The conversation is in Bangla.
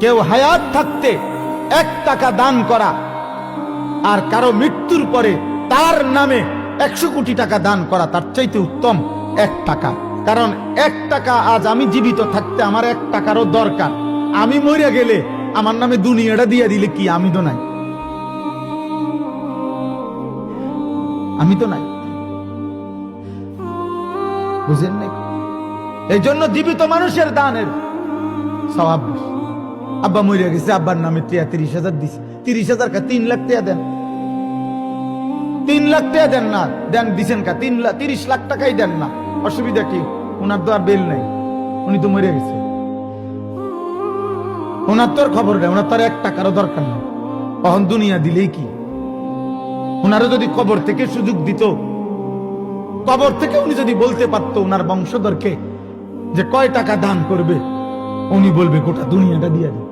কেউ হায়াত থাকতে 1 টাকা দান করা আর কারো মৃত্যুর পরে তার নামে 100 কোটি টাকা দান করা তার চাইতে উত্তম 1 টাকা। কারণ 1 টাকা আজ আমি জীবিত থাকতে আমার 1 টাকারও দরকার। আমি মরে গেলে আমার নামে দুনিয়াটা দিয়ে দিলে কি আমি তো নাই, আমি তো নাই, বুঝেন নাই? এই জন্য জীবিত মানুষের দানের সওয়াব বেশি। আব্বা মরে গেছে, আব্বার নামে 30,000 দিছে, 30,000 কা 3 লাখ টাকা দেন, 3 লাখ টাকা দেন না, দেন দিছেন কা 30 লাখ টাকাই দেন না, অসুবিধা কি? ওনার তো আর বেল নাই, উনি তো মরে গেছে, ওনার তো আর খবর নেই, ওনার তো আর 1 টাকারও দরকার নেই। তখন দুনিয়া দিলেই কি? ওনারও যদি কবর থেকে সুযোগ দিত, কবর থেকে উনি যদি বলতে পারতো ওনার বংশধরকে যে কয় টাকা দান করবে, উনি বলবে গোটা দুনিয়াটা দিয়ে দেয়।